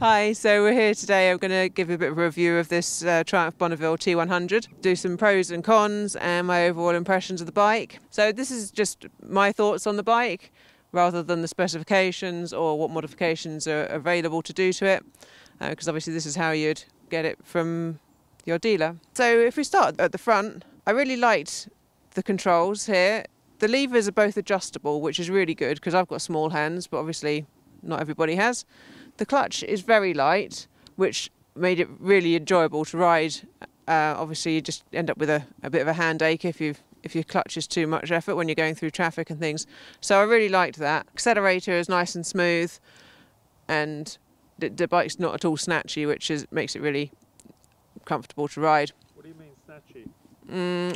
Hi, so we're here today. I'm going to give a bit of a review of this Triumph Bonneville T100, do some pros and cons and my overall impressions of the bike. So this is just my thoughts on the bike rather than the specifications or what modifications are available to do to it, because obviously this is how you'd get it from your dealer. So if we start at the front, I really liked the controls here. The levers are both adjustable, which is really good because I've got small hands, but obviously not everybody has. The clutch is very light, which made it really enjoyable to ride. Obviously, you just end up with a bit of a hand ache if your clutch is too much effort when you're going through traffic and things. So I really liked that. Accelerator is nice and smooth, and the bike's not at all snatchy, which makes it really comfortable to ride. What do you mean snatchy?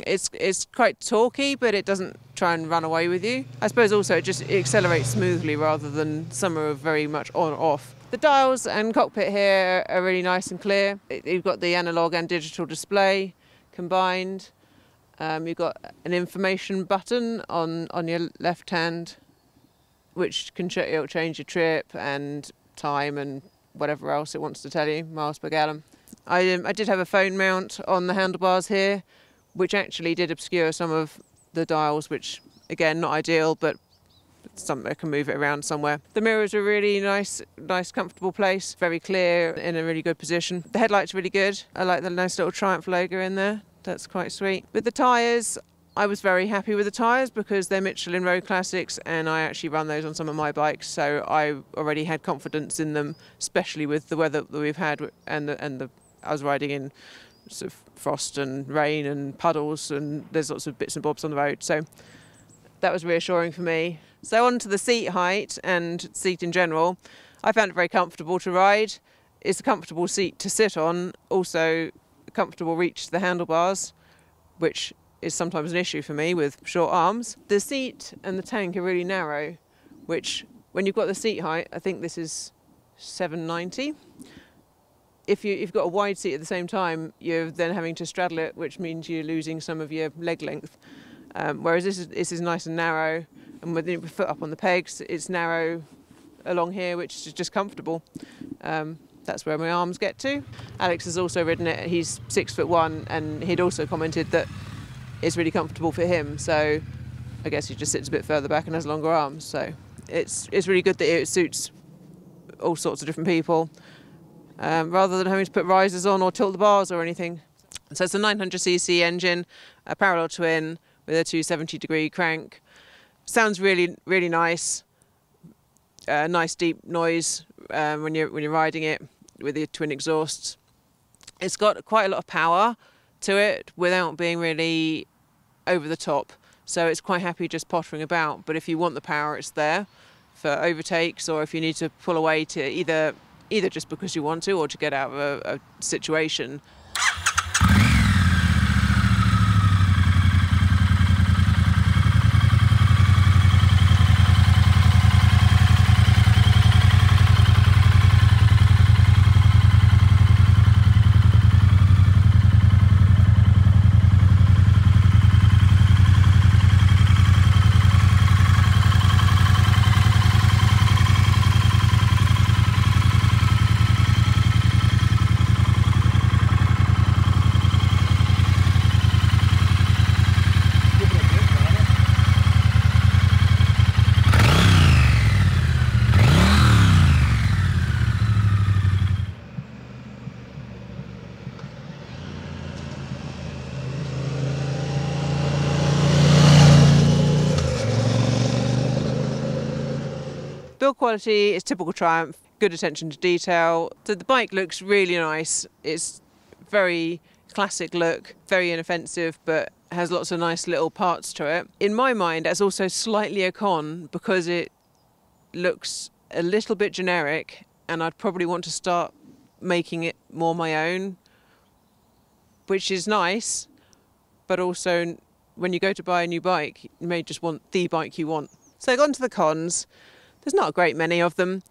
It's quite talky, but it doesn't try and run away with you. I suppose also it accelerates smoothly rather than some are very much on or off. The dials and cockpit here are really nice and clear. You've got the analog and digital display combined. You've got an information button on your left hand, which can it'll change your trip and time and whatever else it wants to tell you, miles per gallon. I did have a phone mount on the handlebars here, which actually did obscure some of the dials, which again not ideal, but something I can move it around somewhere. The mirrors are really nice comfortable place, very clear, in a really good position. The headlights are really good. I like the nice little Triumph logo in there. That's quite sweet. With the tyres, I was very happy with the tyres because they're Michelin Road Classics and I actually run those on some of my bikes, so I already had confidence in them, especially with the weather that we've had and I was riding in sort of frost and rain and puddles, and there's lots of bits and bobs on the road, so that was reassuring for me. So on to the seat height and seat in general, I found it very comfortable to ride. It's a comfortable seat to sit on, also a comfortable reach to the handlebars, which is sometimes an issue for me with short arms. The seat and the tank are really narrow, which when you've got the seat height, I think this is 790. If you've got a wide seat at the same time, you're then having to straddle it, which means you're losing some of your leg length. Whereas this is nice and narrow, and with your foot up on the pegs, it's narrow along here, which is just comfortable. That's where my arms get to. Alex has also ridden it. He's 6'1", and he'd also commented that it's really comfortable for him. So I guess he just sits a bit further back and has longer arms. So it's really good that it suits all sorts of different people. Rather than having to put risers on or tilt the bars or anything. So it's a 900cc engine, a parallel twin with a 270-degree crank. Sounds really, really nice. Nice deep noise when you're riding it with the twin exhausts. It's got quite a lot of power to it without being really over the top. So it's quite happy just pottering about. But if you want the power, it's there for overtakes, or if you need to pull away to either just because you want to or to get out of a situation. Build quality is typical Triumph, good attention to detail. So the bike looks really nice. It's very classic look, very inoffensive, but has lots of nice little parts to it. In my mind, that's also slightly a con because it looks a little bit generic, and I'd probably want to start making it more my own, which is nice, but also when you go to buy a new bike, you may just want the bike you want. So on to the cons. There's not a great many of them.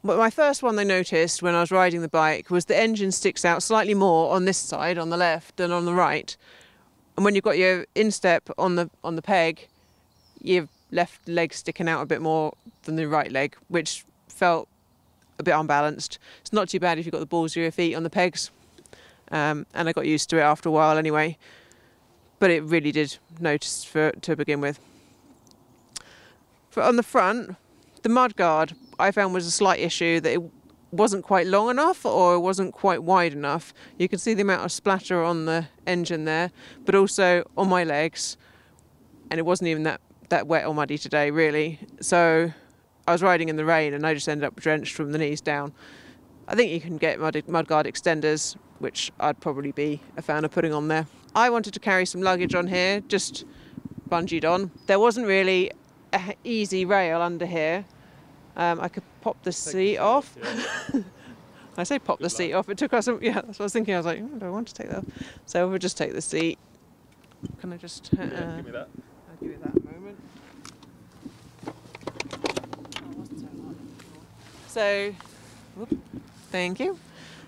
But my first one I noticed when I was riding the bike was the engine sticks out slightly more on this side, on the left, than on the right. And when you've got your instep on the peg, your left leg sticking out a bit more than the right leg, which felt a bit unbalanced. It's not too bad if you've got the balls of your feet on the pegs, and I got used to it after a while anyway, but it really did notice to begin with. On the front, the mudguard I found was a slight issue, that it wasn't quite long enough or it wasn't quite wide enough. You can see the amount of splatter on the engine there, but also on my legs, and it wasn't even that wet or muddy today really. So I was riding in the rain and I just ended up drenched from the knees down. I think you can get mudguard extenders, which I'd probably be a fan of putting on there. I wanted to carry some luggage on here, just bungeed on. There wasn't really an easy rail under here. I could pop the seat off. Yeah. I say pop the seat off. It took us, yeah, that's what I was thinking. I was like, do I want to take that off? So we'll just take the seat. Can I just... give me that. I'll give you that a moment. So, whoop, thank you.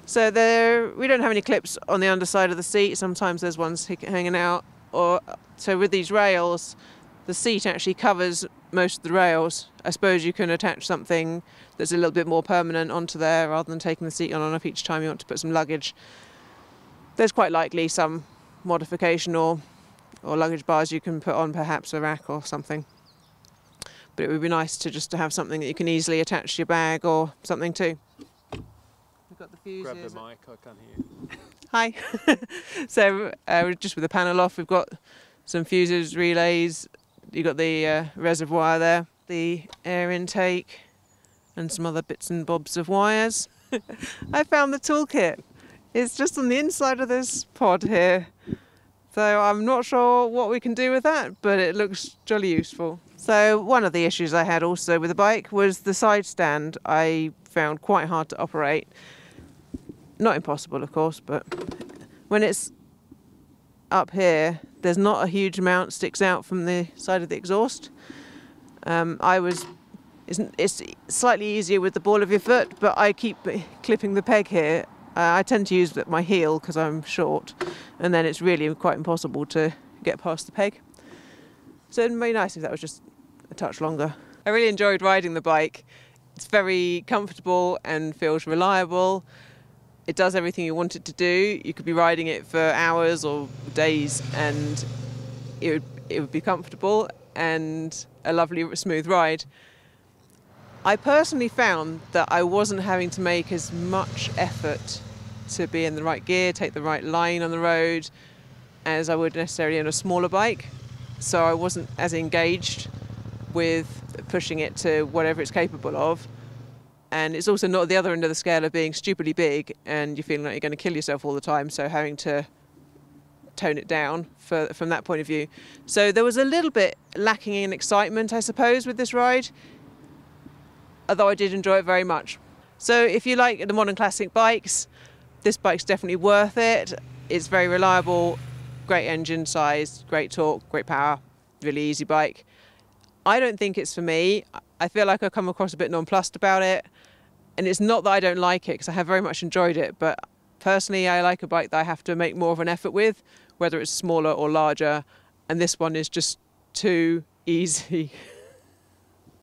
So we don't have any clips on the underside of the seat. Sometimes there's ones hanging out. So with these rails, the seat actually covers most of the rails. I suppose you can attach something that's a little bit more permanent onto there rather than taking the seat on and off each time you want to put some luggage. There's quite likely some modification or luggage bars you can put on, perhaps a rack or something. But it would be nice to have something that you can easily attach to your bag or something too. We've got the fuses. Grab the mic, I can't hear you. Hi. So just with the panel off, we've got some fuses, relays. You've got the reservoir there, the air intake, and some other bits and bobs of wires. I found the toolkit. It's just on the inside of this pod here. So I'm not sure what we can do with that, but it looks jolly useful. So one of the issues I had also with the bike was the side stand. I found quite hard to operate. Not impossible, of course, but when it's up here, there's not a huge amount sticks out from the side of the exhaust. It's slightly easier with the ball of your foot, but I keep clipping the peg here. I tend to use my heel because I'm short, and then it's really quite impossible to get past the peg. So it'd be nice if that was just a touch longer. I really enjoyed riding the bike. It's very comfortable and feels reliable. It does everything you want it to do. You could be riding it for hours or days and it would be comfortable and a lovely smooth ride. I personally found that I wasn't having to make as much effort to be in the right gear, take the right line on the road as I would necessarily on a smaller bike. So I wasn't as engaged with pushing it to whatever it's capable of. And it's also not at the other end of the scale of being stupidly big and you're feeling like you're going to kill yourself all the time, so having to tone it down from that point of view. So there was a little bit lacking in excitement, I suppose, with this ride, although I did enjoy it very much. So if you like the modern classic bikes, this bike's definitely worth it. It's very reliable, great engine size, great torque, great power, really easy bike. I don't think it's for me. I feel like I've come across a bit nonplussed about it. And it's not that I don't like it, because I have very much enjoyed it, but personally I like a bike that I have to make more of an effort with, whether it's smaller or larger, and this one is just too easy.